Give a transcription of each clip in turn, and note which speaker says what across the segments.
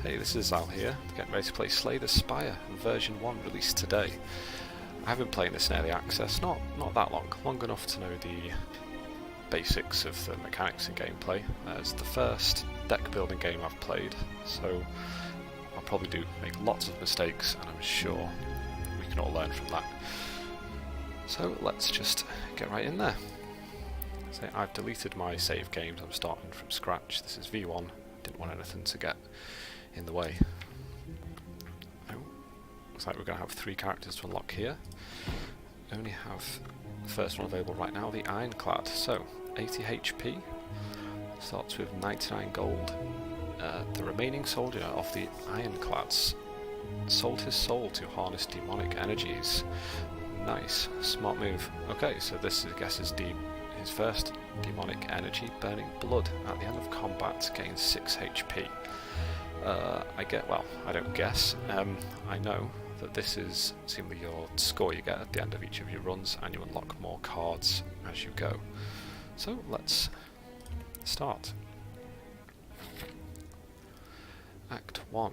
Speaker 1: Hey, this is Al here, getting ready to play Slay The Spire, version 1, released today. I have been playing this in early access, not that long enough to know the basics of the mechanics and gameplay. It's the first deck building game I've played, so I'll probably make lots of mistakes, and I'm sure we can all learn from that. So let's just get right in there. So I've deleted my save games, I'm starting from scratch. This is V1, didn't want anything to get in the way. Oh, looks like we're going to have 3 characters to unlock here. Only have the first one available right now, the Ironclad. So, 80 HP, starts with 99 gold. The remaining soldier of the Ironclads sold his soul to harness demonic energies. Nice, smart move. Okay, so this I guess is his first demonic energy, burning blood. At the end of combat, gains 6 HP. I don't guess, I know that this is seemingly your score you get at the end of each of your runs, and you unlock more cards as you go. So let's start. Act 1.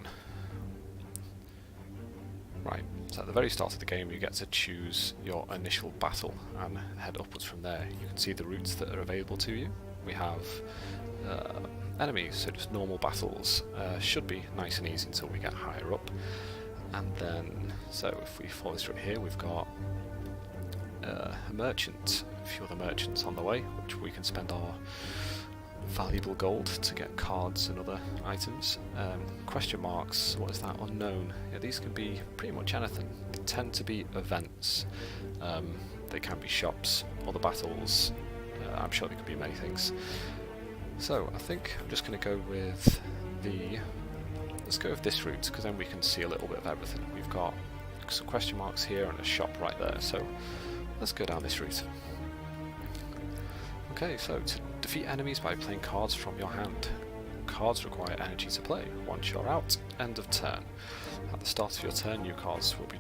Speaker 1: Right, so at the very start of the game you get to choose your initial battle and head upwards from there. You can see the routes that are available to you. We have enemies, so just normal battles, should be nice and easy until we get higher up. And then, so if we follow this route here, we've got a merchant, a few other merchants on the way, which we can spend our valuable gold to get cards and other items. Question marks, what is that? Unknown. Yeah, these can be pretty much anything. They tend to be events. They can be shops, other battles. I'm sure they could be many things. So I think I'm just going to go with let's go with this route, because then we can see a little bit of everything. We've got some question marks here and a shop right there, so let's go down this route. Okay, so to defeat enemies by playing cards from your hand. Cards require energy to play. Once you're out, end of turn. At the start of your turn, new cards will be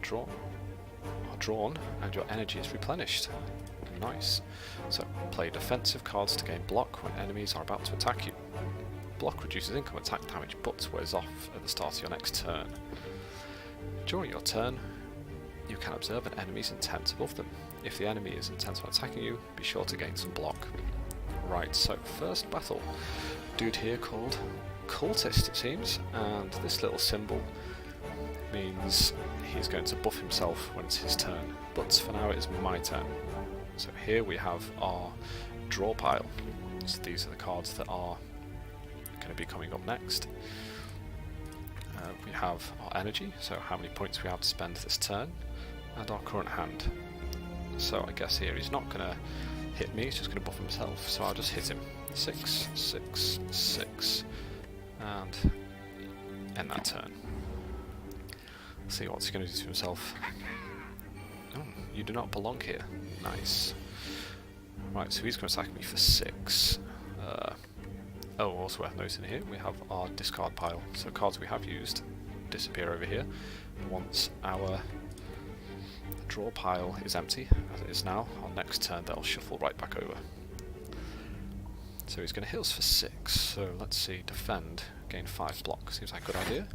Speaker 1: drawn, and your energy is replenished. Nice. So, play defensive cards to gain block when enemies are about to attack you. Block reduces income attack damage, but wears off at the start of your next turn. During your turn, you can observe an enemy's intent above them. If the enemy is intent on attacking you, be sure to gain some block. Right, so first battle. Dude here called Cultist, it seems, and this little symbol means he's going to buff himself when it's his turn, but for now it is my turn. So here we have our draw pile. So these are the cards that are going to be coming up next. We have our energy, so how many points we have to spend this turn, and our current hand. So I guess here he's not going to hit me, he's just going to buff himself, so I'll just hit him. 6, 6, 6, and end that turn. Let's see what's he going to do to himself. Oh, you do not belong here. Nice. Right, so he's going to attack me for 6. Also worth noting here, we have our discard pile. So cards we have used disappear over here. And once our draw pile is empty, as it is now, on next turn they'll shuffle right back over. So he's going to hit us for 6. So let's see, defend, gain 5 block. Seems like a good idea.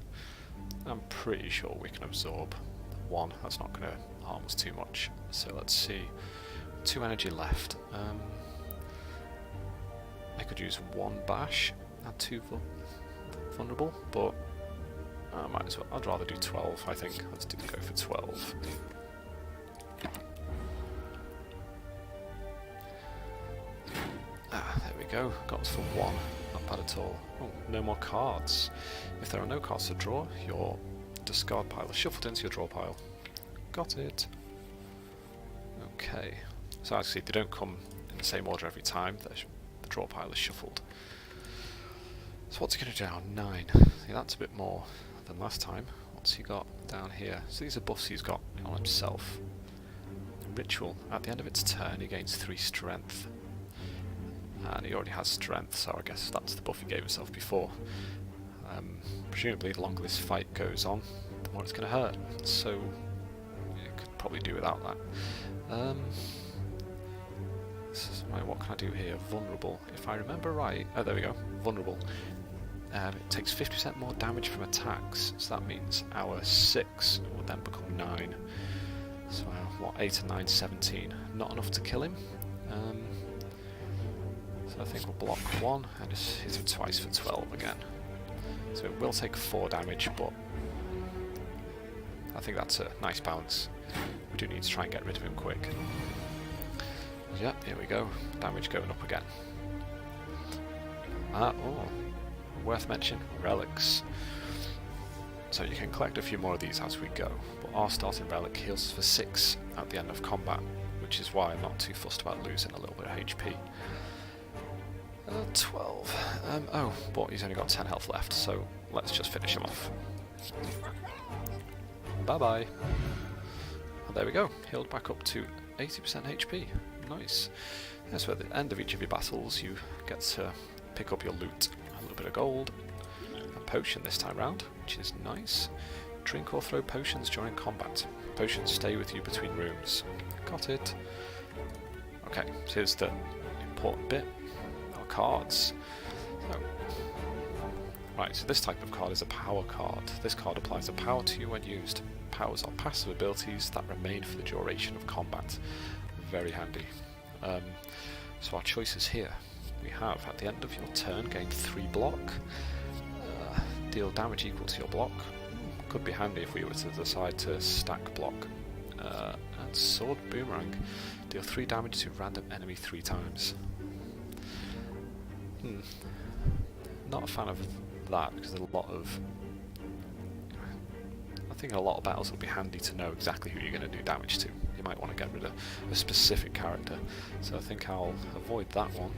Speaker 1: I'm pretty sure we can absorb 1. That's not going to harm us too much. So let's see, 2 energy left. I could use 1 bash and 2 vulnerable, but I might as well. I'd rather do 12, I think. Let's go for 12. There we go. Got us for 1. Not bad at all. Oh, no more cards. If there are no cards to draw, your discard pile is shuffled into your draw pile. Got it. Okay. So actually, they don't come in the same order every time. The draw pile is shuffled. So what's he going to do now? 9. See, that's a bit more than last time. What's he got down here? So these are buffs he's got on himself. Ritual. At the end of its turn, he gains 3 strength. And he already has strength, so I guess that's the buff he gave himself before. Presumably, the longer this fight goes on, the more it's going to hurt. So, you could probably do without that. Right, what can I do here? Vulnerable. If I remember right... Oh, there we go. Vulnerable. It takes 50% more damage from attacks, so that means our 6 will then become 9. So what, 8 and 9, 17. Not enough to kill him. So I think we'll block 1 and just hit him twice for 12 again. So it will take 4 damage, but I think that's a nice balance. We do need to try and get rid of him quick. Yep, here we go. Damage going up again. Worth mentioning, relics. So you can collect a few more of these as we go, but our starting relic heals for 6 at the end of combat, which is why I'm not too fussed about losing a little bit of HP. 12. But he's only got 10 health left, so let's just finish him off. Bye-bye. And there we go, healed back up to 80% HP. Nice. So at the end of each of your battles, you get to pick up your loot. A little bit of gold, a potion this time round, which is nice. Drink or throw potions during combat. Potions stay with you between rooms. Got it. Okay, so here's the important bit. Our cards. Right, so this type of card is a power card. This card applies a power to you when used. Powers are passive abilities that remain for the duration of combat. Very handy. So our choices here. We have, at the end of your turn, gain 3 block. Deal damage equal to your block. Could be handy if we were to decide to stack block. And Sword Boomerang. Deal 3 damage to random enemy 3 times. Not a fan of that, because there's a lot of... I think in a lot of battles it'll be handy to know exactly who you're going to do damage to. You might want to get rid of a specific character, so I think I'll avoid that one.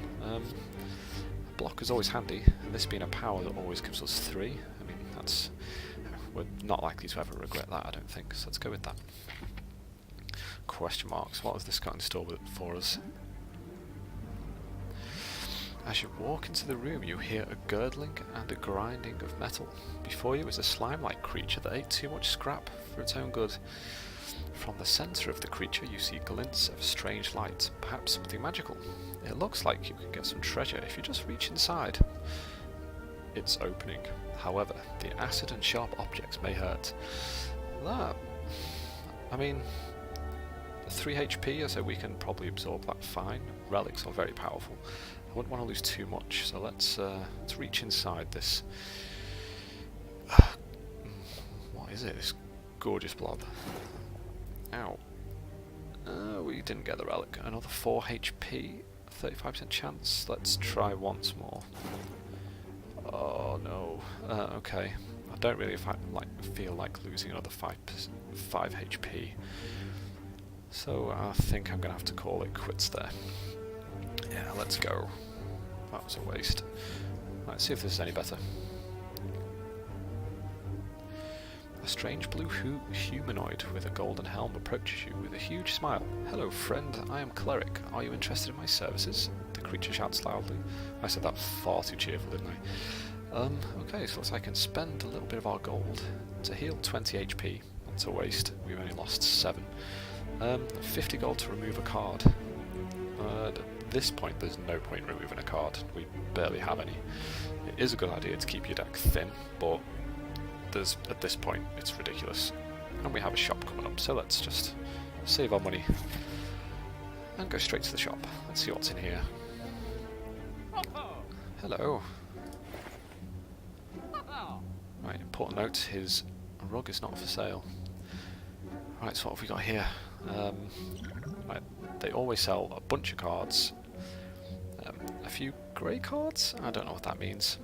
Speaker 1: Block is always handy, and this being a power that always gives us 3, I mean, that's... we're not likely to ever regret that, I don't think, so let's go with that. Question marks, what has this got in store for us? As you walk into the room, you hear a gurgling and a grinding of metal. Before you is a slime-like creature that ate too much scrap for its own good. From the centre of the creature you see glints of strange light, perhaps something magical. It looks like you can get some treasure if you just reach inside. It's opening. However, the acid and sharp objects may hurt. That... I mean... 3 HP, so we can probably absorb that fine. Relics are very powerful. I wouldn't want to lose too much, so let's reach inside this... what is it? This gorgeous blob. Ow. We didn't get the relic. Another 4 HP, 35% chance. Let's try once more. Oh no. Okay. I don't really feel like losing another 5 HP. So I think I'm going to have to call it quits there. Yeah, let's go. That was a waste. Let's see if this is any better. A strange blue humanoid with a golden helm approaches you with a huge smile. Hello friend, I am Cleric. Are you interested in my services? The creature shouts loudly. I said that far too cheerful, didn't I? Okay, so looks like I can spend a little bit of our gold to heal 20 HP. That's a waste. We've only lost 7. 50 gold to remove a card. At this point there's no point in removing a card. We barely have any. It is a good idea to keep your deck thin, but at this point it's ridiculous. And we have a shop coming up, so let's just save our money and go straight to the shop. Let's see what's in here. Hello. Right, important note, his rug is not for sale. Right, so what have we got here? Right, they always sell a bunch of cards. A few grey cards? I don't know what that means.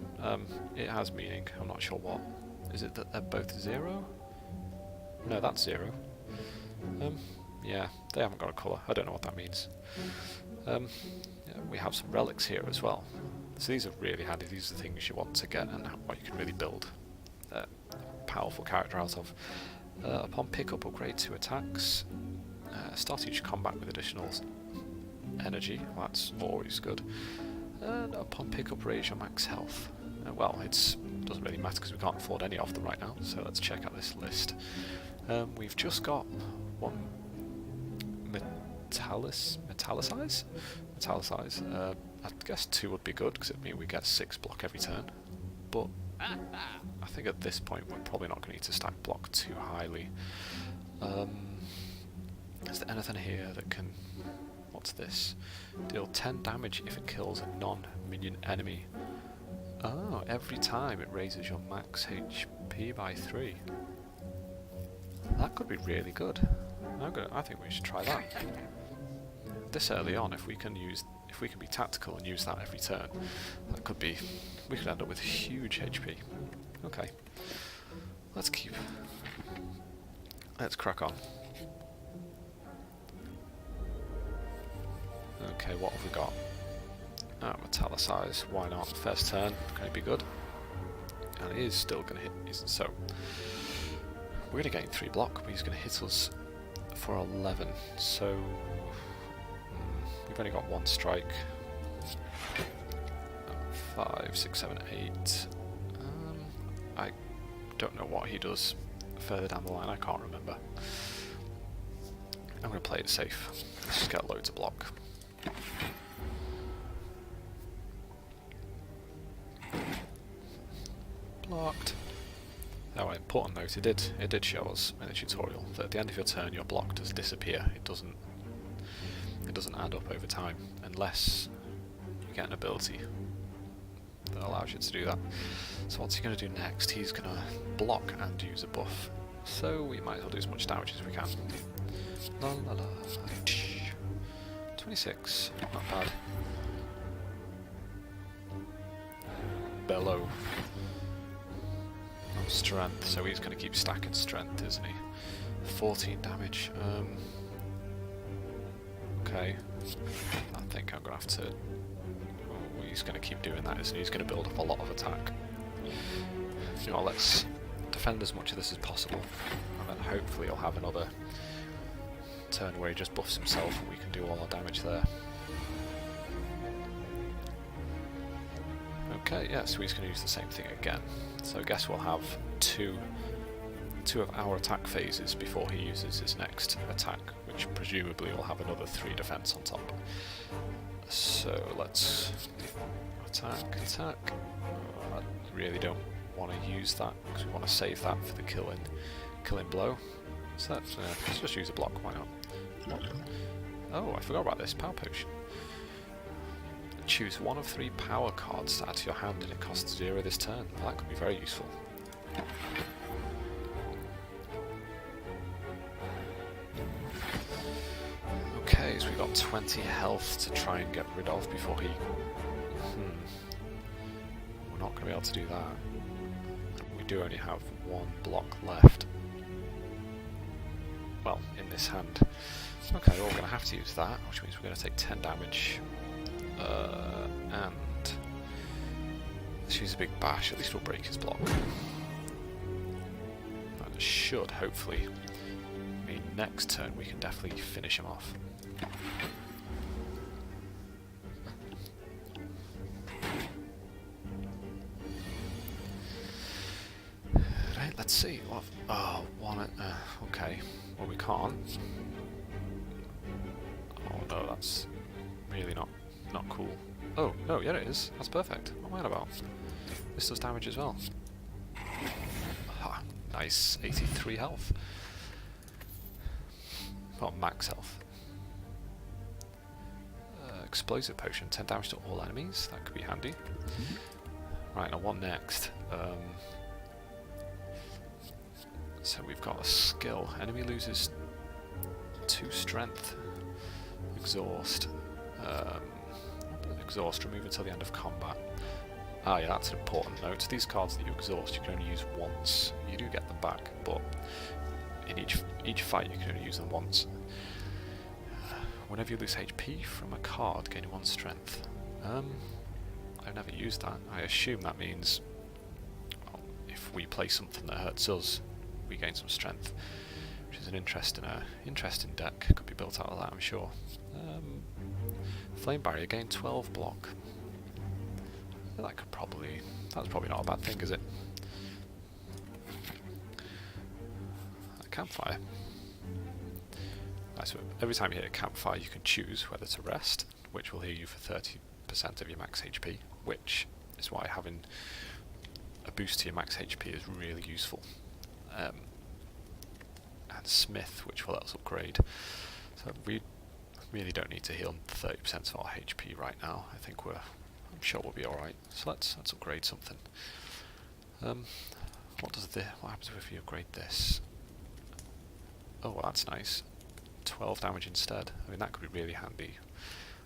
Speaker 1: It has meaning, I'm not sure what. Is it that they're both 0? No, that's 0. Yeah, they haven't got a colour. I don't know what that means. Yeah, we have some relics here as well. So these are really handy. These are the things you want to get and what you can really build a powerful character out of. Upon pickup, upgrade 2 attacks. Start each combat with additional energy. Well, that's always good. And upon pickup, raise your max health. Well, it doesn't really matter because we can't afford any of them right now. So let's check out this list. We've just got one metallicize. I guess 2 would be good because it means we get 6 block every turn. But I think at this point we're probably not going to need to stack block too highly. Is there anything here that can... What's this? Deal 10 damage if it kills a non-minion enemy. Oh, every time it raises your max HP by 3. That could be really good. I think we should try that. This early on, if we can be tactical and use that every turn, that could be... We could end up with huge HP. Okay. Let's crack on. Okay, what have we got? Metallicize, why not? First turn, going to be good. And it is still going to hit, so... We're going to gain 3 block, but he's going to hit us for 11, so... we've only got 1 strike. 5, 6, 7, 8... I don't know what he does further down the line, I can't remember. I'm going to play it safe. Let's just get loads of block. Blocked. Oh, important note, it did show us in the tutorial that at the end of your turn your block does disappear. It doesn't add up over time unless you get an ability that allows you to do that. So what's he going to do next? He's going to block and use a buff. So we might as well do as much damage as we can. La la la. 26, not bad. Bellow. No strength, so he's going to keep stacking strength, isn't he? 14 damage. Okay. I think I'm going to have to... Oh, he's going to keep doing that, isn't he? He's going to build up a lot of attack. You know, let's defend as much of this as possible, and then hopefully he'll have another turn where he just buffs himself and we can do all our damage there. Okay, yeah, so he's going to use the same thing again. So I guess we'll have two of our attack phases before he uses his next attack, which presumably will have another 3 defense on top. So let's attack. Oh, I really don't want to use that because we want to save that for the killing blow. So let's just use a block, why not? Oh, I forgot about this, power potion. Choose 1 of 3 power cards to add to your hand and it costs 0 this turn. Well, that could be very useful. Okay, so we've got 20 health to try and get rid of before he... We're not going to be able to do that. We do only have 1 block left. Well, in this hand. Okay, well, we're going to have to use that, which means we're going to take 10 damage. And let's use a big bash, at least we'll break his block. That should, hopefully, mean next turn we can definitely finish him off. Right, let's see. Okay. Well, we can't. Oh no, that's really not cool. Oh, no, yeah it is. That's perfect. What am I on about? This does damage as well. Aha, nice. 83 health. Not max health. Explosive potion. 10 damage to all enemies. That could be handy. Right, now what next? So we've got a skill. Enemy loses 2 strength. Exhaust. Exhaust, remove until the end of combat. Ah yeah, that's an important note. These cards that you exhaust you can only use once. You do get them back, but in each fight you can only use them once. Whenever you lose HP from a card, gain 1 strength. I've never used that. I assume that means if we play something that hurts us, we gain some strength, which is an interesting deck. Could be built out of that, I'm sure. Flame Barrier, gain 12 block. That's probably not a bad thing, is it? A campfire. Right, so every time you hit a campfire you can choose whether to rest, which will heal you for 30% of your max HP, which is why having a boost to your max HP is really useful. And Smith, which will let us upgrade. So we really don't need to heal 30% of our HP right now. I think I'm sure we'll be alright. So let's upgrade something. What happens if you upgrade this? Oh, well, that's nice. 12 damage instead. I mean, that could be really handy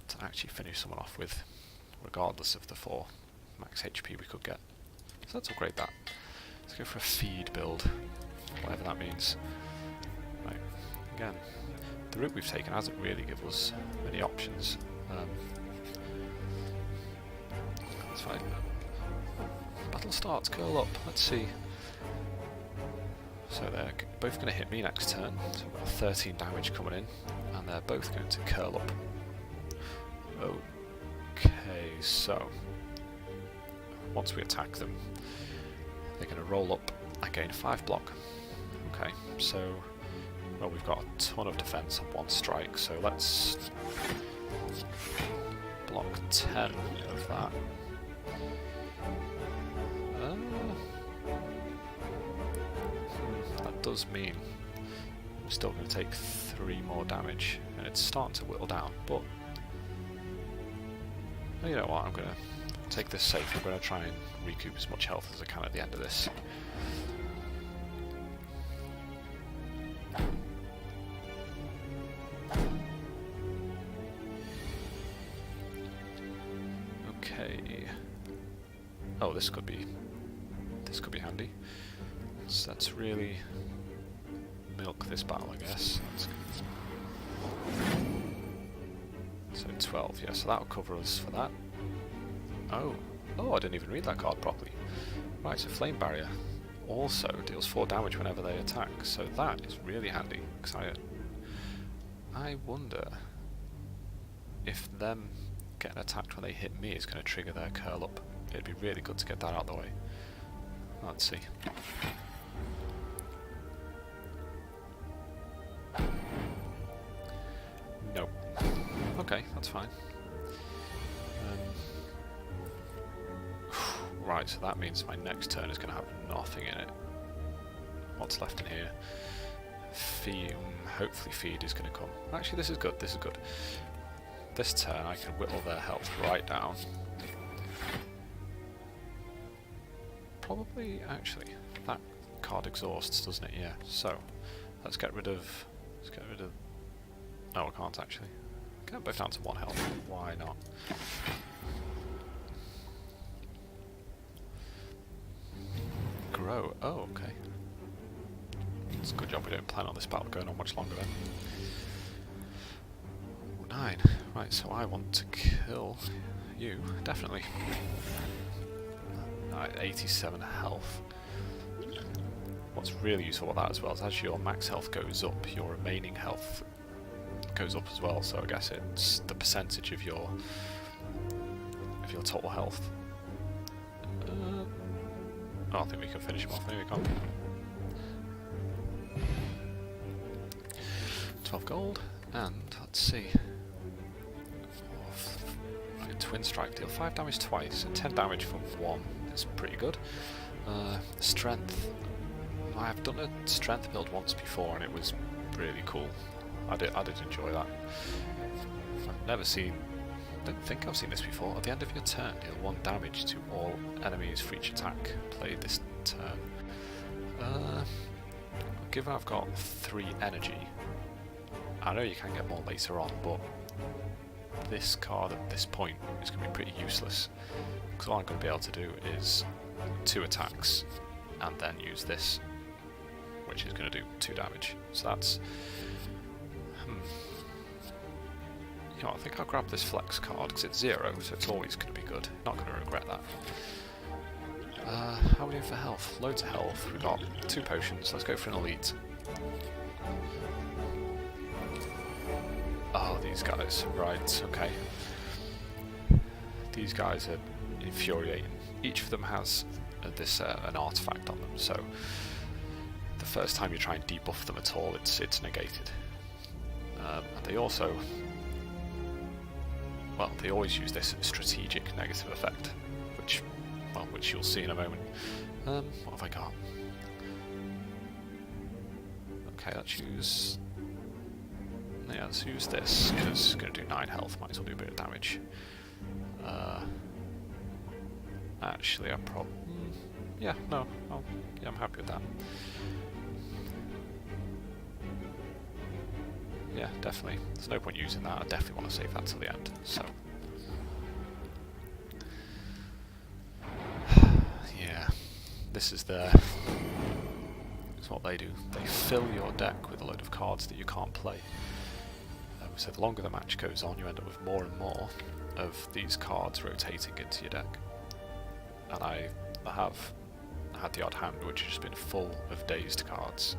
Speaker 1: to actually finish someone off with, regardless of the 4 max HP we could get. So let's upgrade that. Let's go for a feed build, whatever that means. Right, again, the route we've taken hasn't really given us many options. That's fine. Battle starts, curl up, let's see. So they're both going to hit me next turn, so we've got 13 damage coming in, and they're both going to curl up. Okay, so once we attack them, they're going to roll up and gain 5 block. Okay, so well, we've got a ton of defense on 1 strike, so let's block 10 of that. That does mean we're still going to take 3 more damage, and it's starting to whittle down, but you know what, I'm going to take this safe. I'm going to try and recoup as much health as I can at the end of this. Okay. Oh, this could be handy. Let's really milk this battle, I guess. So 12, yeah, so that'll cover us for that. Oh, I didn't even read that card properly. Right, so Flame Barrier also deals 4 damage whenever they attack, so that is really handy. Because I wonder if them getting attacked when they hit me is going to trigger their curl up. It'd be really good to get that out of the way. Let's see. Nope. Okay, that's fine. Right, so that means my next turn is going to have nothing in it. What's left in here? Hopefully feed is going to come. Actually, this is good, this is good. This turn I can whittle their health right down. Probably, actually, that card exhausts, doesn't it? Yeah, so let's get rid of... No, I can't actually. Get them both down to 1 health. Why not? Grow. Oh, okay. It's a good job we don't plan on this battle going on much longer then. 9. Right, so I want to kill you, definitely. 87 health. What's really useful about that as well is as your max health goes up, your remaining health goes up as well, so I guess it's the percentage of your total health. I don't think we can finish him off, maybe we can't. 12 gold, and let's see. Twin strike, deal 5 damage twice, and 10 damage from 1 is pretty good. Strength. I've done a strength build once before and it was really cool. I did enjoy that. Don't think I've seen this before. At the end of your turn, deal 1 damage to all enemies for each attack played this turn. Given I've got 3 energy, I know you can get more later on, but this card at this point is going to be pretty useless, because all I'm going to be able to do is 2 attacks and then use this, which is going to do 2 damage. So that's... You know, I think I'll grab this flex card because it's 0, so it's always going to be good. Not going to regret that. How are we doing for health? Loads of health. We've got 2 potions. Let's go for an elite. Oh, these guys. Right, okay. These guys are infuriating. Each of them has an artifact on them, so the first time you try and debuff them at all, it's negated. And they also... Well, they always use this strategic negative effect, which you'll see in a moment. What have I got? Okay, let's use... Yeah, let's use this, because it's going to do 9 health, might as well do a bit of damage. Actually, I probably... yeah, no, yeah, I'm happy with that. Yeah, definitely. There's no point using that, I definitely want to save that till the end, so... yeah, this is their... it's what they do. They fill your deck with a load of cards that you can't play. So the longer the match goes on, you end up with more and more of these cards rotating into your deck. And I have had the odd hand which has just been full of dazed cards.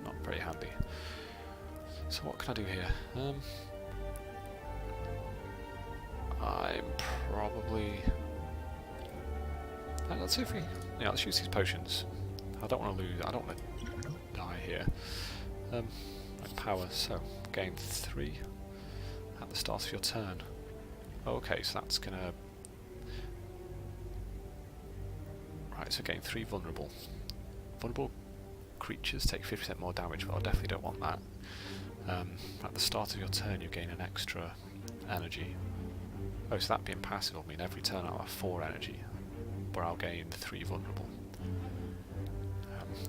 Speaker 1: Not very handy. So what can I do here? I'm probably... let's see if we... yeah, let's use these potions. I don't want to lose... I don't want to die here. Like power, so gain 3 at the start of your turn. Okay, so that's gonna... right, so gain 3 vulnerable. Vulnerable creatures take 50% more damage, but I definitely don't want that. At the start of your turn you gain an extra energy. Oh, so that being passive will mean every turn I'll have 4 energy, where I'll gain 3 vulnerable.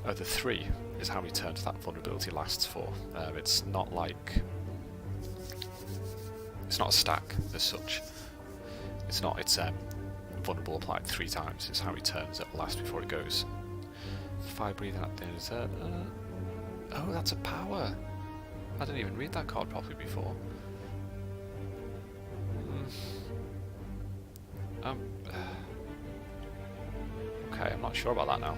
Speaker 1: The 3 is how many turns that vulnerability lasts for. It's not like... it's not a stack as such. It's not, it's vulnerable applied 3 times. It's how many turns it will last before it goes. Fire breathing at the end of the turn. Oh, that's a power! I didn't even read that card properly before. Okay, I'm not sure about that now.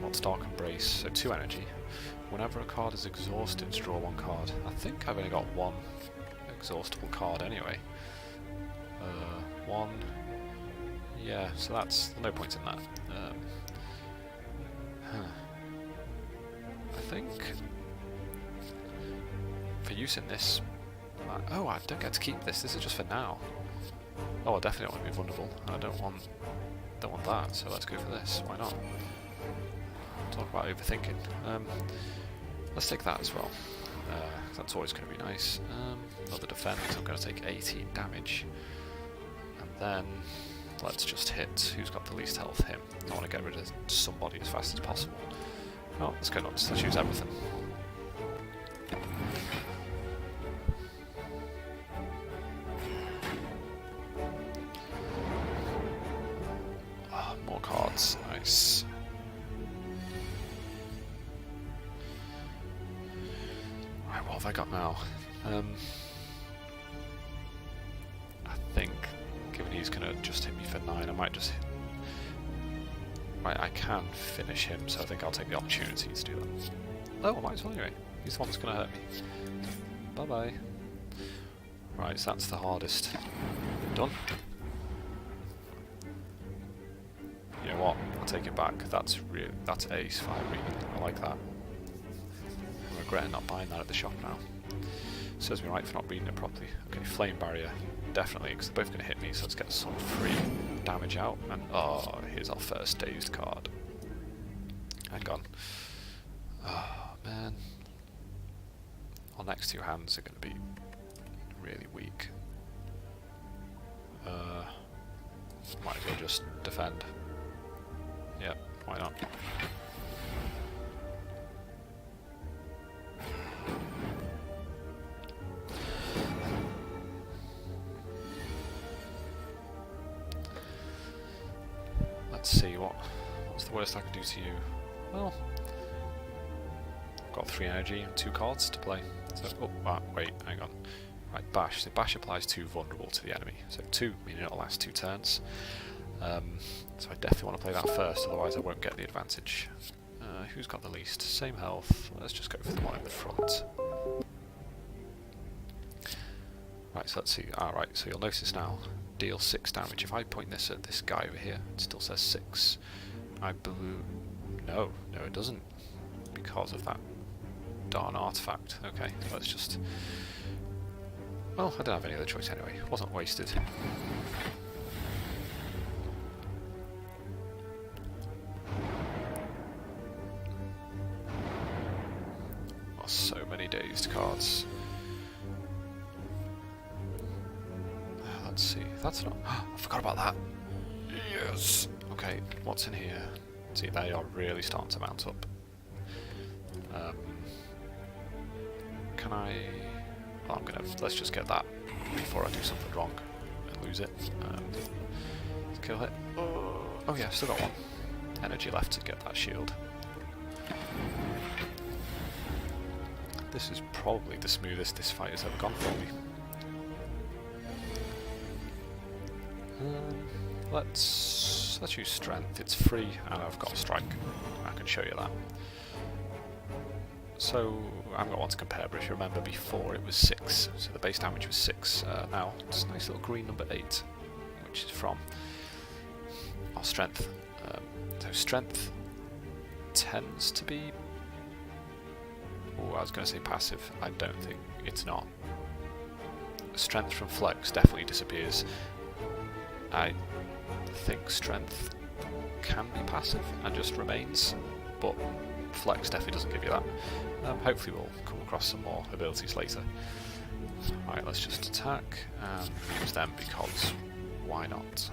Speaker 1: What's Dark Embrace? So 2 energy. Whenever a card is exhausted, draw 1 card. I think I've only got 1 exhaustible card anyway. 1. Yeah, so that's no point in that. I think for using this... oh, I don't get to keep this. This is just for now. Oh, I definitely don't want to be vulnerable. I don't want that, so let's go for this. Why not? Talk about overthinking. Let's take that as well. That's always going to be nice. Another defense. I'm going to take 18 damage. And then let's just hit. Who's got the least health? Him. I want to get rid of somebody as fast as possible. Oh, let's go nuts. Let's use everything. More cards. Nice. Right, what have I got now? I think, given he's going to just hit me for 9, I might just... right, I can finish him, so I think I'll take the opportunity to do that. Oh, I might as well anyway. He's the one that's going to hurt me. Bye-bye. Right, so that's the hardest. Done. You know what? I'll take it back. That's ace 5 reading. I like that. I'm regretting not buying that at the shop now. Serves me right for not reading it properly. Okay, flame barrier. Definitely, because they're both going to hit me, so let's get some free damage out. And oh, here's our first dazed card. Hang on. Oh man. Our next 2 hands are going to be really weak. Might as well just defend. Yep, why not? Let's see, what's the worst I can do to you? Well, I've got 3 energy and 2 cards to play. So, wait, hang on. Right, bash. So bash applies 2 vulnerable to the enemy. So 2, meaning it'll last 2 turns. So I definitely want to play that first, otherwise I won't get the advantage. Who's got the least? Same health. Let's just go for the one in the front. Right, so let's see. Alright, so you'll notice now, deal 6 damage. If I point this at this guy over here, it still says 6. I believe... No, it doesn't. Because of that darn artifact. Okay, let's just... Well, I don't have any other choice anyway. It wasn't wasted. dazed cards. Let's see. That's not. I forgot about that. Yes. Okay. What's in here? See, they are really starting to mount up. Can I? Well, I'm gonna. Let's just get that before I do something wrong and lose it. Let's kill it. Oh yeah, still got one. Energy left to get that shield. This is probably the smoothest this fight has ever gone for me. Let's use strength. It's free, and I've got a strike. I can show you that. So I haven't got one to compare, but if you remember before, it was 6. So the base damage was 6. Now it's a nice little green number 8, which is from our strength. So strength tends to be. Oh, I was going to say passive. I don't think it's not. Strength from flex definitely disappears. I think strength can be passive and just remains, but flex definitely doesn't give you that. Hopefully we'll come across some more abilities later. Right, let's just attack and use them because why not?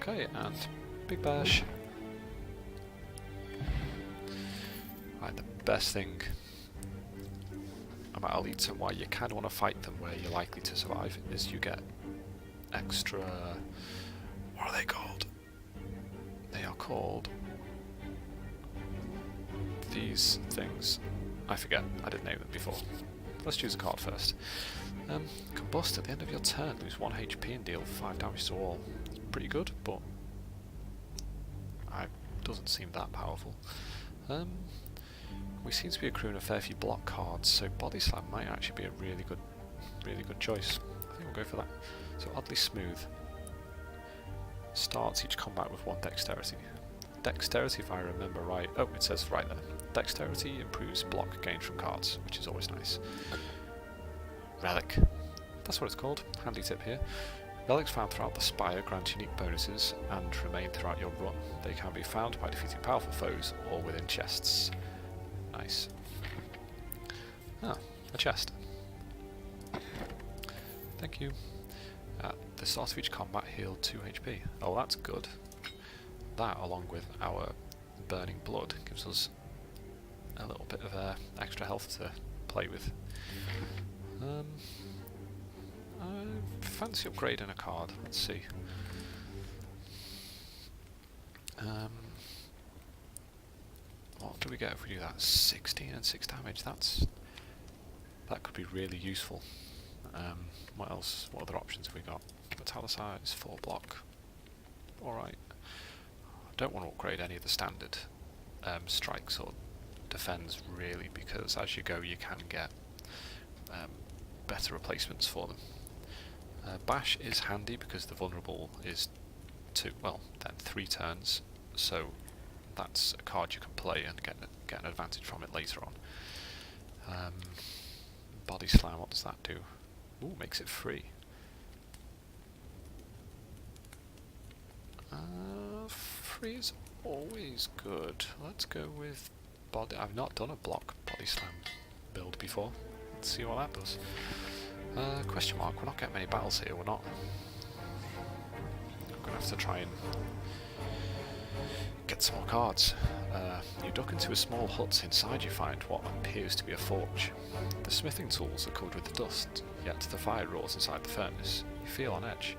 Speaker 1: Okay, and big bash. Right, the best thing about elites and why you kind of want to fight them where you're likely to survive is you get extra. What are they called? They are called these things. I forget. I didn't name them before. Let's choose a card first. Combust at the end of your turn. Lose 1 HP and deal 5 damage to all. It's pretty good, but it doesn't seem that powerful. We seem to be accruing a fair few block cards, so Body Slam might actually be a really good choice. I think we'll go for that. So oddly smooth. Starts each combat with 1 dexterity. Dexterity, if I remember right. Oh, it says right there. Dexterity improves block gained from cards, which is always nice. Relic. That's what it's called. Handy tip here. Relics found throughout the Spire grant unique bonuses and remain throughout your run. They can be found by defeating powerful foes or within chests. Nice. Ah, a chest. Thank you. At the start of each combat, heal 2 HP. Oh, that's good. That, along with our burning blood, gives us a little bit of extra health to play with. I fancy upgrading a card. Let's see. What do we get if we do that? 16 and 6 damage. That could be really useful. What else? What other options have we got? Metallicize, 4 block. Alright. I don't want to upgrade any of the standard strikes or defends really, because as you go you can get better replacements for them. Bash is handy because the vulnerable is 3 turns, so that's a card you can play and get an advantage from it later on. Body Slam, what does that do? Ooh, makes it free. Free is always good. Let's go with body. I've not done a block Body Slam build before. Let's see what that does. Question mark, we're not getting many battles here, we're not. I'm going to have to try and get some more cards. You duck into a small hut. Inside you find what appears to be a forge. The smithing tools are covered with dust, yet the fire roars inside the furnace. You feel on edge.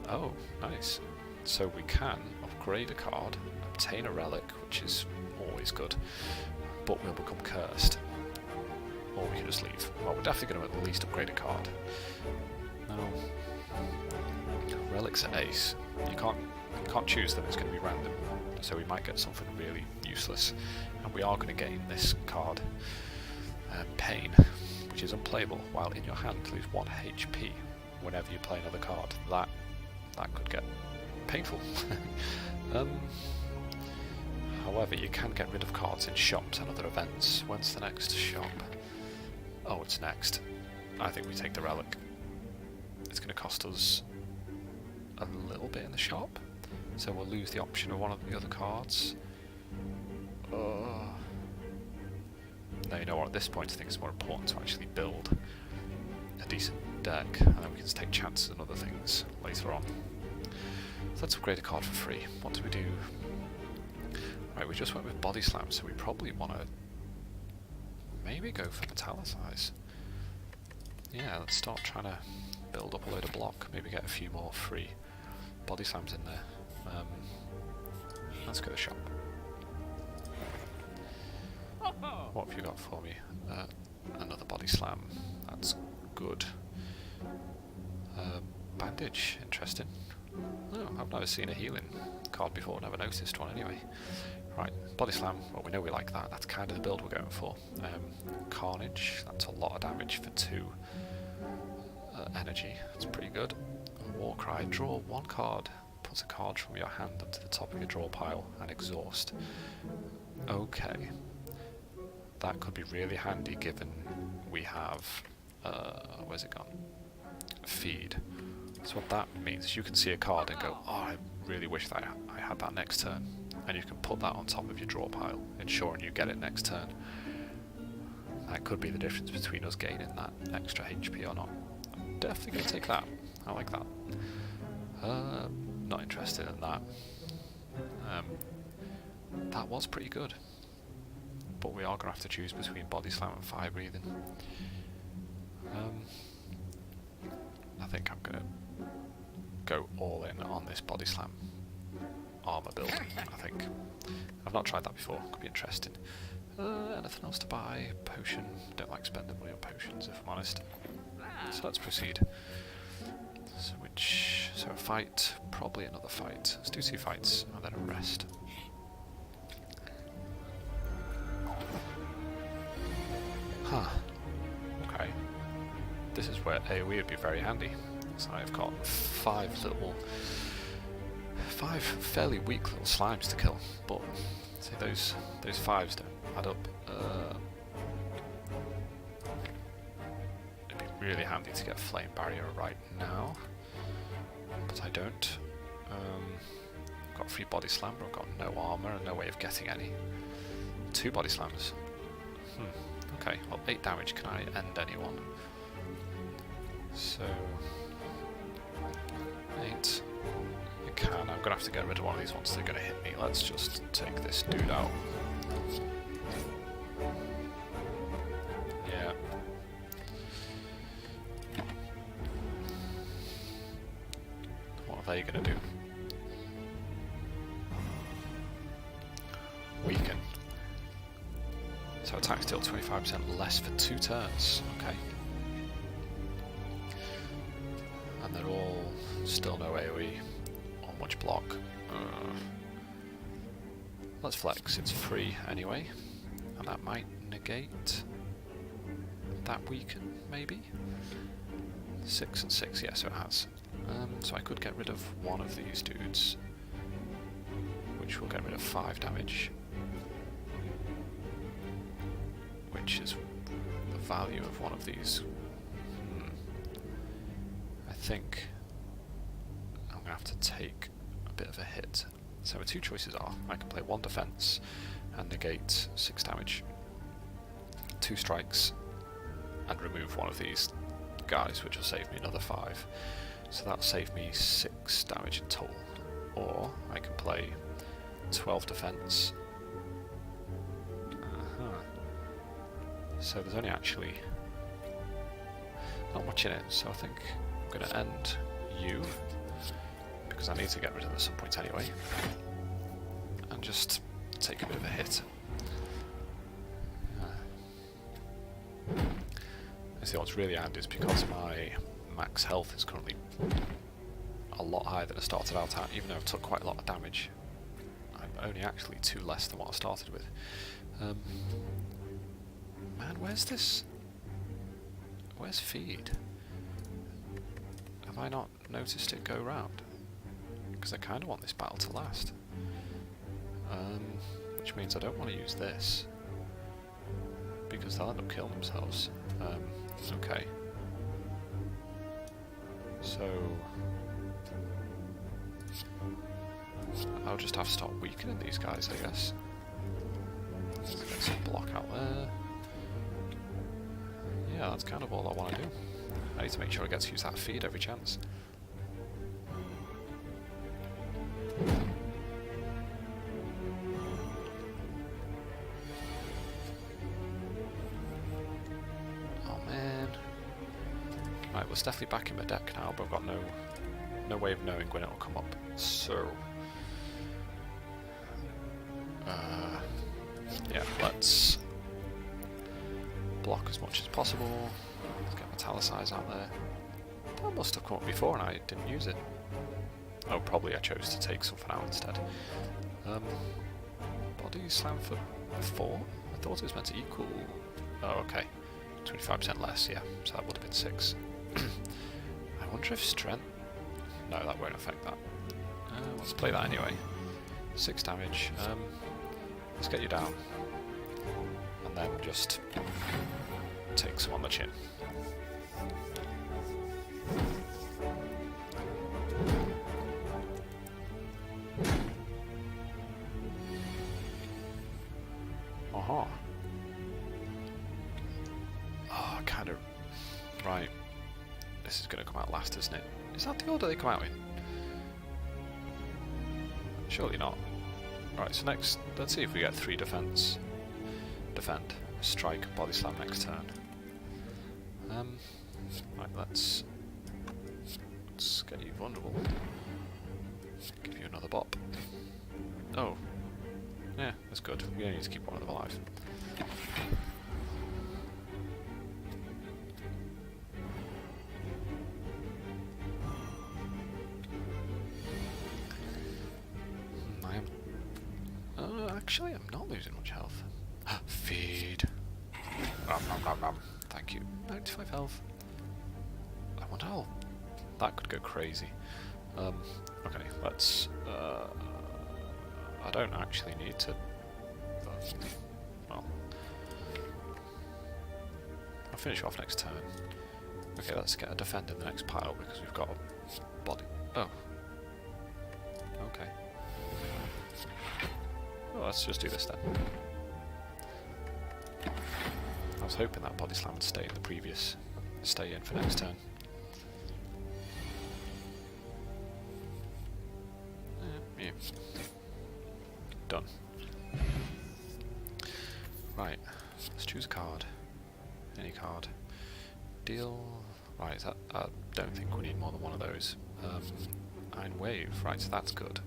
Speaker 1: Oh, nice. So we can upgrade a card, obtain a relic, which is always good, but we'll become cursed. Or we can just leave. Well, we're definitely going to at least upgrade a card. No. Relics are ace. You can't choose them, it's going to be random. So we might get something really useless. And we are going to gain this card, Pain, which is unplayable. While in your hand, lose 1 HP whenever you play another card. That could get painful. However, you can get rid of cards in shops and other events. When's the next shop? Oh, it's next. I think we take the relic. it's going to cost us a little bit in the shop, so we'll lose the option of one of the other cards. Now, you know what, at this point I think it's more important to actually build a decent deck, and then we can just take chances on other things later on. So let's upgrade a card for free. What do we do? Right, we just went with Body Slam, so we probably want to maybe go for Metallicize. Yeah, let's start trying to build up a load of block, maybe get a few more free Body Slams in there. Let's go to the shop. What have you got for me? Another Body Slam. That's good. Bandage, interesting. Oh, I've never seen a healing card before, never noticed one anyway. Right, Body Slam, well we know we like that, that's kind of the build we're going for. Carnage, that's a lot of damage for 2 energy, that's pretty good. Warcry, draw 1 card, puts a card from your hand up to the top of your draw pile and exhaust. Okay. That could be really handy given we have, where's it gone? Feed. So what that means is you can see a card and go, oh, I really wish that I had that next turn. And you can put that on top of your draw pile, ensuring you get it next turn. That could be the difference between us gaining that extra HP or not. I'm definitely going to take that. I like that. Not interested in that. That was pretty good. But we are going to have to choose between Body Slam and Fire Breathing. I think I'm going to go all in on this Body Slam armor build, I think. I've not tried that before, could be interesting. Anything else to buy? Potion. Don't like spending money on potions, if I'm honest. So let's proceed. So a fight, probably another fight. Let's do 2 fights and then a rest. Huh. Okay. This is where AoE would be very handy. So I've got 5 fairly weak little slimes to kill, but see those 5s don't add up. It'd be really handy to get Flame Barrier right now, but I don't. I've got 3 Body Slam, but I've got no armor and no way of getting any. 2 Body Slams. Okay, well 8 damage, can I end anyone? So 8. I can, I'm going to have to get rid of one of these once they're going to hit me. Let's just take this dude out. Yeah. What are they going to do? Weaken. So attack deal 25% less for 2 turns, okay. And they're all still no AoE or much block. Let's flex, it's free anyway. And that might negate that weaken, maybe? 6 and 6, yeah, so it has. So I could get rid of one of these dudes, which will get rid of 5 damage. Which is the value of one of these. I think I'm going to have to take a bit of a hit. So the 2 choices are, I can play 1 defense and negate 6 damage, 2 strikes and remove one of these guys, which will save me another 5. So that'll save me 6 damage in total. Or I can play 12 defense. So there's only actually not much in it, so I think I'm going to end you, because I need to get rid of it at some point anyway, and just take a bit of a hit. I see what's really handy is because my max health is currently a lot higher than I started out at, even though I've took quite a lot of damage. I'm only actually 2 less than what I started with. Man, where's this? Where's feed? Have I not noticed it go round? Because I kind of want this battle to last. Which means I don't want to use this, because they'll end up killing themselves. Okay. So I'll just have to start weakening these guys, I guess. Get some block out there. Yeah, that's kind of all I want to do. I need to make sure I get to use that feed every chance. Oh man. Right, well, it's definitely back in my deck now, but I've got no way of knowing when it'll come up. So yeah, let's block as much as possible. Let's get Metallicize out there. That must have come up before and I didn't use it. Oh, probably I chose to take something out instead. Body slam for 4? I thought it was meant to equal... Oh, okay. 25% less, yeah. So that would have been 6. I wonder if strength... No, that won't affect that. Let's play that anyway. 6 damage. Let's get you down. And then just take some on the chin. Aha. Oh, kind of... Right. This is going to come out last, isn't it? Is that the order they come out in? Surely not. Right, so next, let's see if we get 3 defense. Defend, strike, body slam next turn. Right, let's get you vulnerable. Give you another bop. Oh. Yeah, that's good. We only need to keep one of them alive. Actually, I'm not losing much health. Feed. Thank you. 95 health. I wonder how that could go crazy. Okay, let's... I don't actually need to... well... I'll finish off next turn. Okay, let's get a defend in the next pile because we've got a body... Oh. Okay. Well, let's just do this then. I was hoping that body slam would stay in the previous... stay in for next turn. Yeah. Done. Right, let's choose a card. Any card. Deal... Right, is that... I don't think we need more than one of those. Iron Wave, right, so that's good.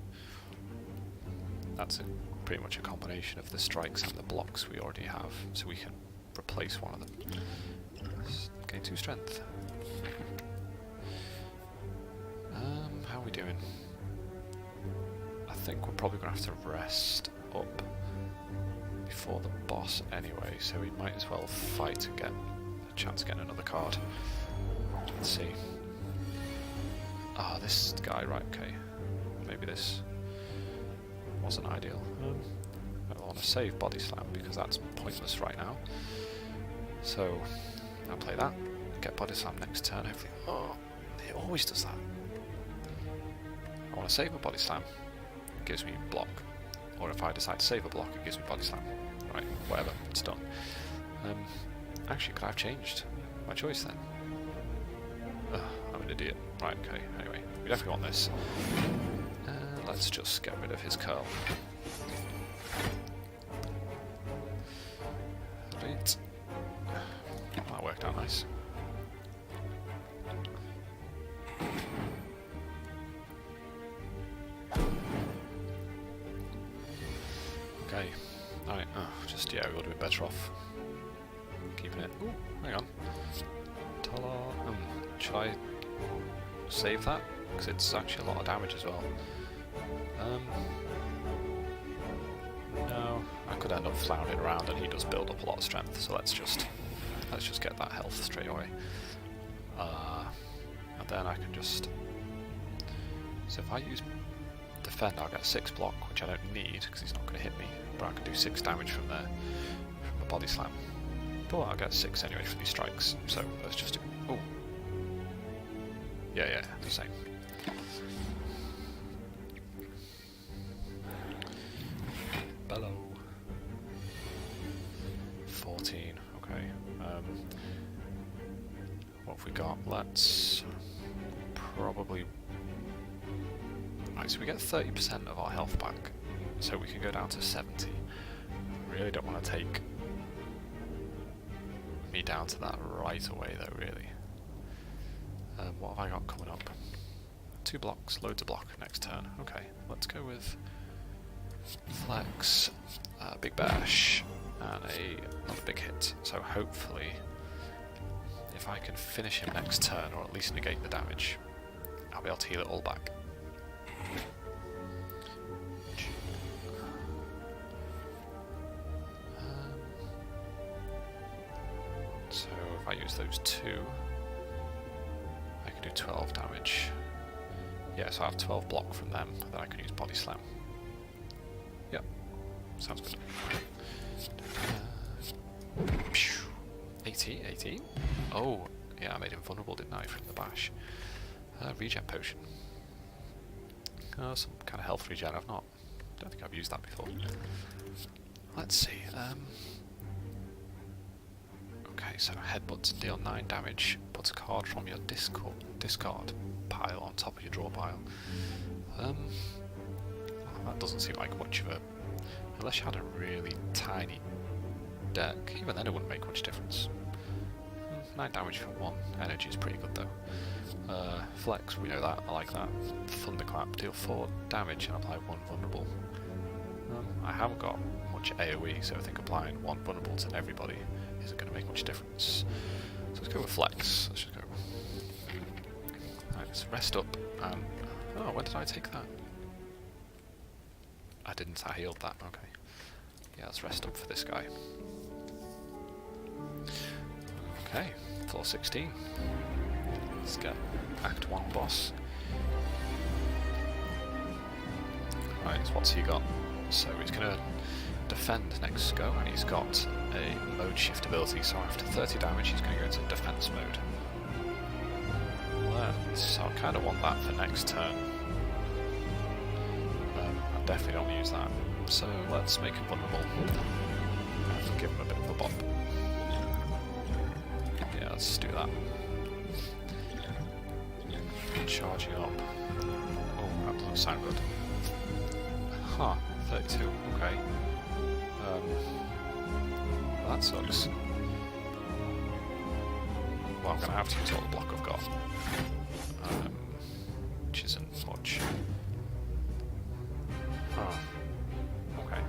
Speaker 1: That's pretty much a combination of the strikes and the blocks we already have, so we can replace one of them. Let's gain 2 strength. How are we doing? I think we're probably going to have to rest up before the boss anyway, so we might as well fight and get a chance of getting another card. Let's see. Ah, this guy, right, okay. Maybe this wasn't ideal. I want to save Body Slam because that's pointless right now. So, I'll play that, get Body Slam next turn, hopefully. Oh, it always does that. I want to save a Body Slam, it gives me block. Or if I decide to save a block, it gives me Body Slam. Right, whatever, it's done. Actually, could I have changed my choice then? I'm an idiot. Right, okay, anyway, we definitely want this. Let's just get rid of his curl. Right. That worked out nice. Okay. Alright, just, yeah, we would have been better off keeping it. Ooh, hang on. Talar. Should I save that? Because it's actually a lot of damage as well. No, I could end up floundering around and he does build up a lot of strength, so let's just get that health straight away. And then I can just... So if I use defend, I'll get 6 block, which I don't need because he's not going to hit me, but I can do 6 damage from there, from the body slam. But I'll get 6 anyway from these strikes, so let's just do... Ooh. Yeah, the same. Bellow. 14, okay. What have we got? Let's probably... Right, so we get 30% of our health back, so we can go down to 70. Really don't want to take me down to that right away though, really. What have I got coming up? 2 blocks, loads of block next turn. Okay, let's go with Flex, Big Bash, and another big hit. So hopefully, if I can finish him next turn, or at least negate the damage, I'll be able to heal it all back. So if I use those 2, I can do 12 damage. Yeah, so I have 12 block from them, then I can use Body Slam. Yep, sounds good. 18? Oh, yeah, I made him vulnerable, didn't I, from the bash. Regen potion. Some kind of health regen. Don't think I've used that before. Let's see. Okay, so headbutts deal 9 damage. Puts a card from your discard pile on top of your draw pile. That doesn't seem like much of a... Unless you had a really tiny deck, even then it wouldn't make much difference. 9 damage for 1 energy is pretty good though. Flex, we know that, I like that. Thunderclap, deal 4 damage and apply 1 vulnerable. I haven't got much AoE, so I think applying 1 vulnerable to everybody isn't going to make much difference. So let's go with Flex. Let's just go. Right, let's rest up and... Oh, when did I take that? I didn't, I healed that, okay. Yeah, let's rest up for this guy. Okay, floor 16. Let's get Act 1 boss. Right, so what's he got? So he's going to defend next go, and he's got a mode shift ability, so after 30 damage he's going to go into defense mode. So I kind of want that for next turn. I definitely don't use that. So let's make him vulnerable. And give him a bit of a bop. Yeah, let's do that. Charging up. Oh, that doesn't sound good. Huh, 32, okay. Well, that sucks. Well, I'm going to have to use all the block I've got. Which isn't much. Huh. Okay.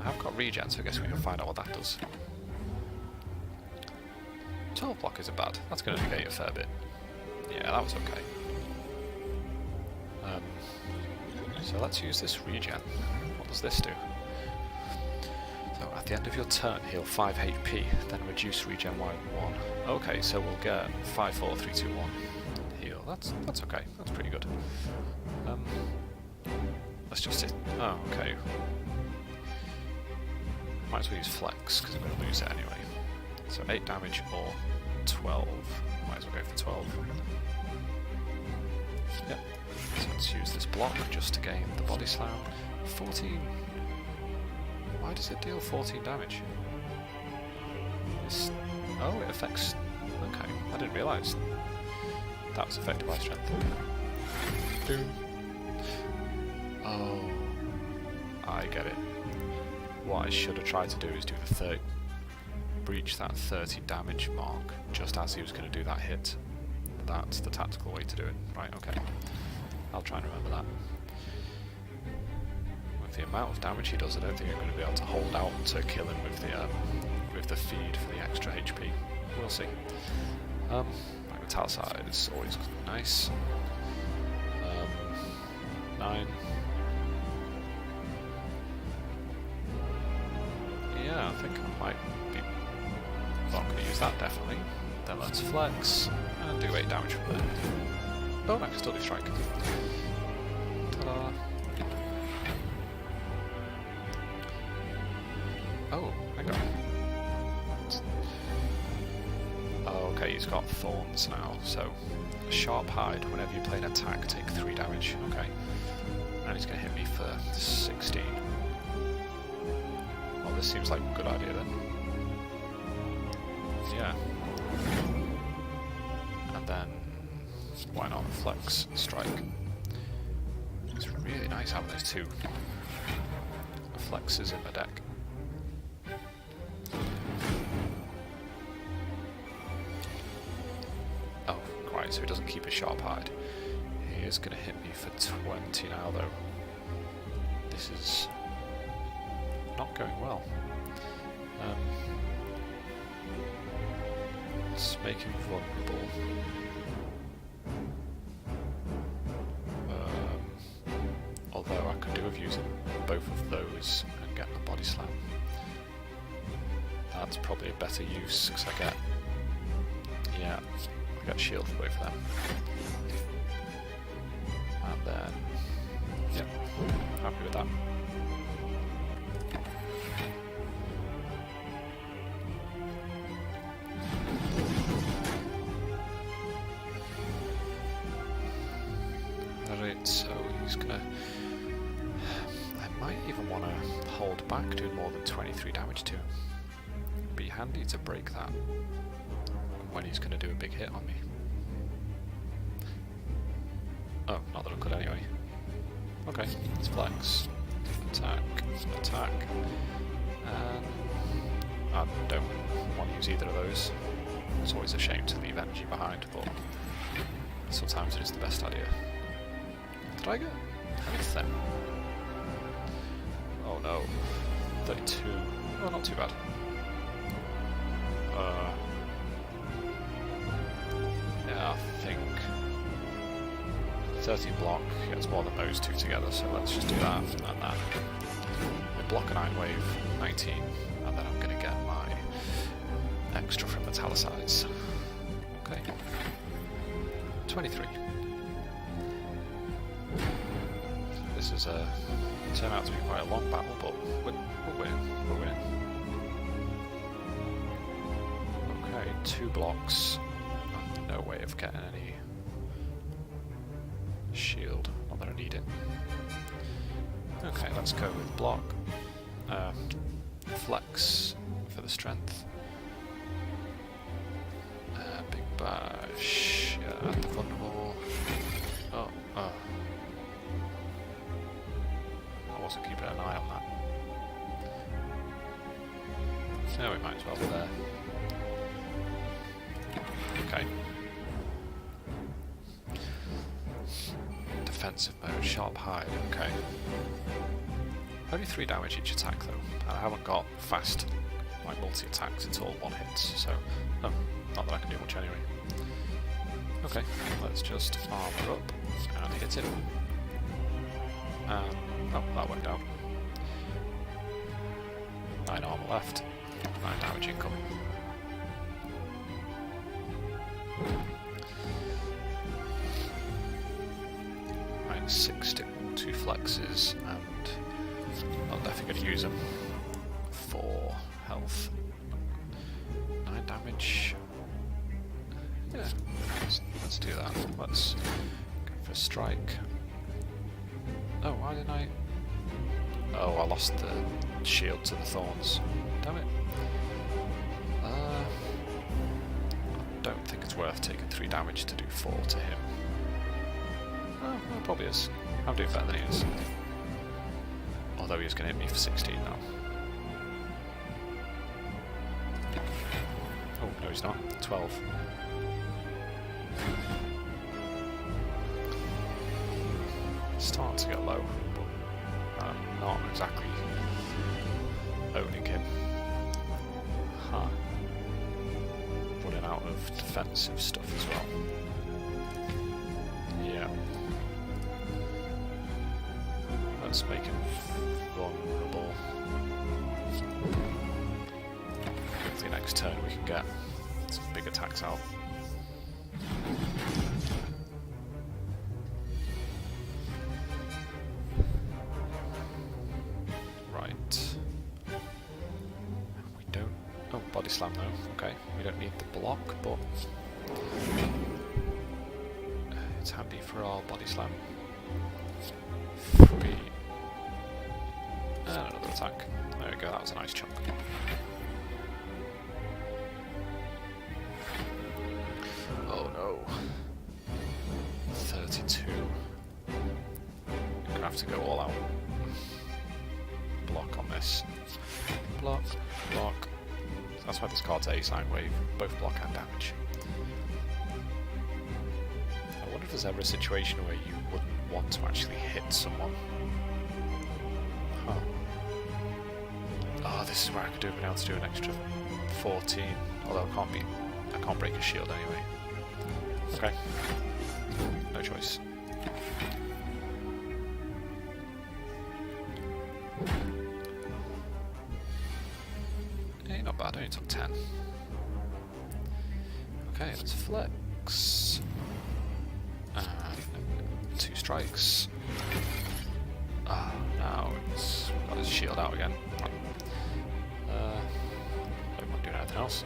Speaker 1: I have got regen, so I guess we can find out what that does. 12 block isn't bad. That's going to negate a fair bit. Yeah, that was okay. So let's use this regen. What does this do? So at the end of your turn, heal 5 HP, then reduce regen by 1. Okay, so we'll get 5, 4, 3, 2, 1 heal. That's okay. That's pretty good. Let's just hit. Oh, okay. Might as well use Flex because I'm going to lose it anyway. So 8 damage or 12. Might as well go for 12. Yep. So let's use this block just to gain the body slam. 14. Why does it deal 14 damage? Oh, it affects... Okay, I didn't realise that was affected by strength. Boom. Oh, I get it. What I should have tried to do is do the breach that 30 damage mark just as he was going to do that hit. That's the tactical way to do it. Right, okay. I'll try and remember that. With the amount of damage he does, I don't think I'm going to be able to hold out to kill him with the feed for the extra HP. We'll see. Metallicide is always nice. 9. Yeah, I think I might be not going to use that, definitely. Then let's flex and do 8 damage from there. Oh, I can still do strike. Ta-da! Oh, hang on. Okay, he's got thorns now, so a sharp hide. Whenever you play an attack, take 3 damage. Okay. And he's going to hit me for 16. Well, this seems like a good idea then. Yeah. And then, why not flex strike? It's really nice having those 2 flexes in the deck. Oh, right, so he doesn't keep a sharp hide. He is going to hit me for 20 now, though. This is not going well. Let's make him vulnerable. Although I could do with using both of those and getting a body slam. That's probably a better use because I get shield for both of them. And then, yeah, happy with that. Alright, so he's gonna... I might even want to hold back doing more than 23 damage to him. Be handy to break that when he's going to do a big hit on me. Oh, not that I could anyway. Okay, let's flex. Attack. Attack. And I don't want to use either of those. It's always a shame to leave energy behind, but sometimes it is the best idea. Did I get anything? Oh no. 32. Oh, not too bad. Yeah, I think 30 block gets more than those 2 together, so let's just do that and that. We block an Iron Wave, 19, and then I'm going to get my extra from Metallicize. Okay. 23. This is turned out to be quite a long battle, but we're winning. We're winning. Okay, 2 blocks. No way of getting any shield. Not that I need it. Okay, let's go with block. Flex for the strength. Big bash. Yeah, the vulnerable. Oh. I wasn't keeping an eye on that. So we might as well be there. Okay. Defensive mode, sharp hide, okay. Only 3 damage each attack though, and I haven't got fast like multi-attacks, it's all 1 hits, so not that I can do much anyway. Okay, let's just armor up and hit him. Oh, that went down. 9 armor left, 9 damage incoming. Right, 6 stick, 2 flexes, and I'm definitely going to use them. 4 health, 9 damage. Yeah, let's do that. Let's go for a strike. Oh, why didn't I? Oh, I lost the shield to the thorns. Damn it. I don't think it's worth taking 3 damage to do 4 to him. Oh, well, probably is. I'm doing better than he is. Although he's going to hit me for 16 now. Oh, no he's not. 12. It's starting to get low, but I'm not exactly owning him. Huh. Running out of defensive stuff as well. Yeah. Let's make him vulnerable. Hopefully next turn we can get some big attacks out. body slam though. Okay, we don't need the block, but it's handy for our body slam. 3. And another attack. There we go, that was a nice chunk. Oh no. 32. Gonna have to go all out. Block on this. Block, block. That's why this card's A-Sign Wave, both block and damage. I wonder if there's ever a situation where you wouldn't want to actually hit someone. Huh. Oh, this is where I could do been able to do an extra 14, although I can't break a shield anyway. Okay. No choice. Hey, not bad, only took 10. Okay, let's flex. And 2 strikes. Now it's got his shield out again. I'm not doing anything else.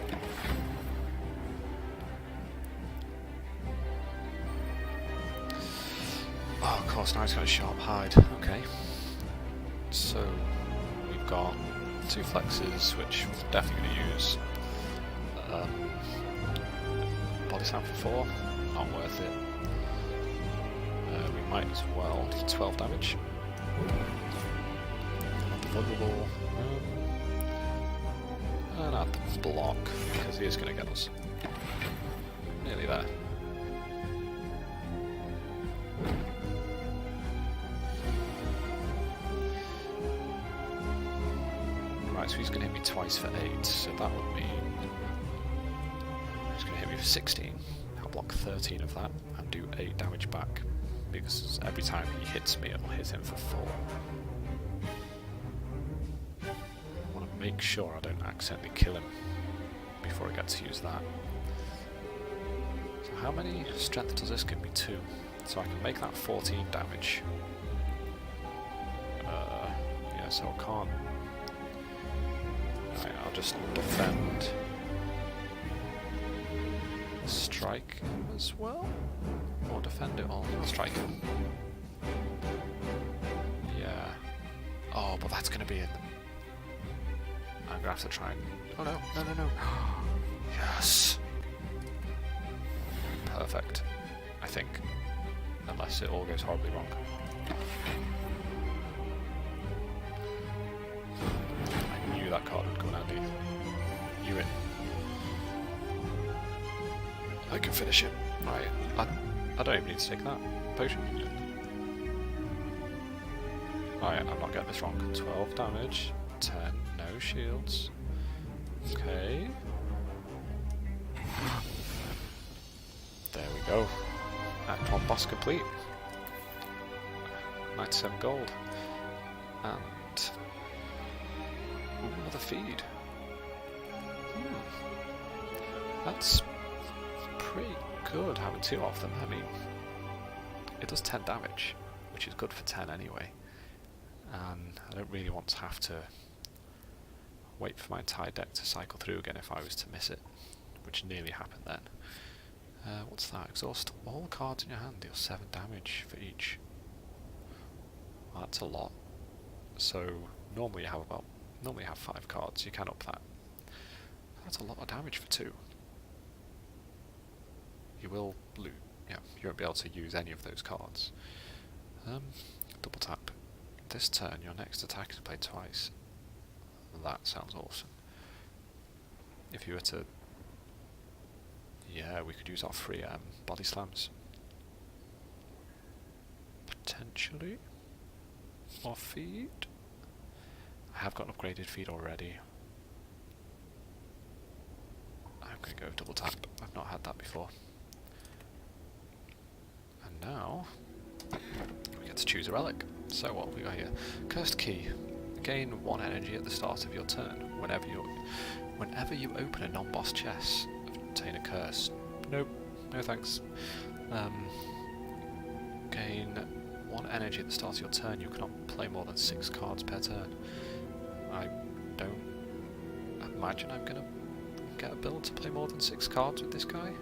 Speaker 1: Oh, of course, now he's got a sharp hide. Okay. So, we've got 2 flexes, which we're definitely going to use. Body slam for 4, not worth it. We might as well do 12 damage. Add the vulnerable. And add the block, because he is going to get us. Nearly there. Right, so he's going to hit me twice for 8, so that would mean he's going to hit me for 16. I'll block 13 of that and do 8 damage back, because every time he hits me, it'll hit him for 4. I want to make sure I don't accidentally kill him before I get to use that. So how many strength does this give me? 2. So I can make that 14 damage. Yeah, so I can't. Right, I'll just defend. Strike him as well? Or defend it all? I'll strike him. Yeah. Oh, but that's going to be in. I'm going to have to try and... Oh no, no, no, no. Yes! Perfect. I think. Unless it all goes horribly wrong. I knew that card would come in handy. You in. I can finish it. Right. I don't even need to take that potion. Right, I'm not getting this wrong. 12 damage, 10, no shields. Okay. There we go. Act 1 boss complete. 97 gold. And another feed. That's pretty good having 2 of them. I mean, it does 10 damage, which is good for 10 anyway. And I don't really want to have to wait for my entire deck to cycle through again if I was to miss it, which nearly happened then. What's that? Exhaust all cards in your hand, deal 7 damage for each. Well, that's a lot. So normally you have 5 cards, you can up that. That's a lot of damage for 2. You will lose, yeah, you won't be able to use any of those cards. Double tap. This turn, your next attack is played twice. That sounds awesome. If you were to... Yeah, we could use our free body slams. Potentially. Or feed. I have got an upgraded feed already. I'm going to go double tap. I've not had that before. And now we get to choose a relic. So what have we got here? Cursed Key. Gain 1 energy at the start of your turn. Whenever you open a non-boss chest, obtain a curse. Nope, no thanks. Gain 1 energy at the start of your turn. You cannot play more than 6 cards per turn. I don't imagine I'm gonna get a build to play more than 6 cards with this guy?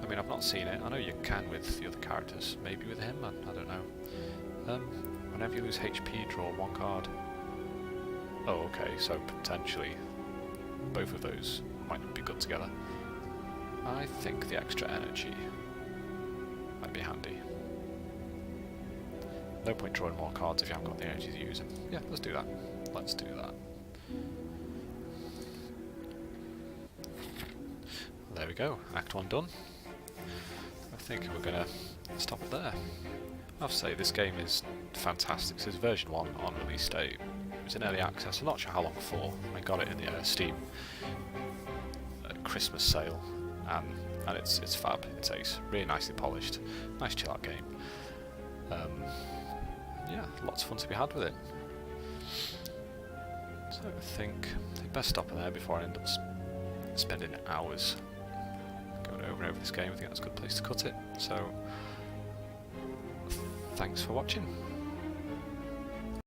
Speaker 1: I mean, I've not seen it. I know you can with the other characters. Maybe with him, I don't know. Whenever you lose HP, draw 1 card. Oh, okay, so potentially both of those might be good together. I think the extra energy might be handy. No point drawing more cards if you haven't got the energy to use them. Yeah, let's do that. Let's do that. There we go, Act 1 done. I think we're going to stop it there. I have to say, this game is fantastic. This is version 1 on release date. It was in early access, I'm not sure how long before. I got it in the Steam Christmas sale, and it's fab, it's ace. Really nicely polished, nice chill out game. Yeah, lots of fun to be had with it. So I think I'd best stop there before I end up spending hours going over and over this game. I think that's a good place to cut it. So, thanks for watching.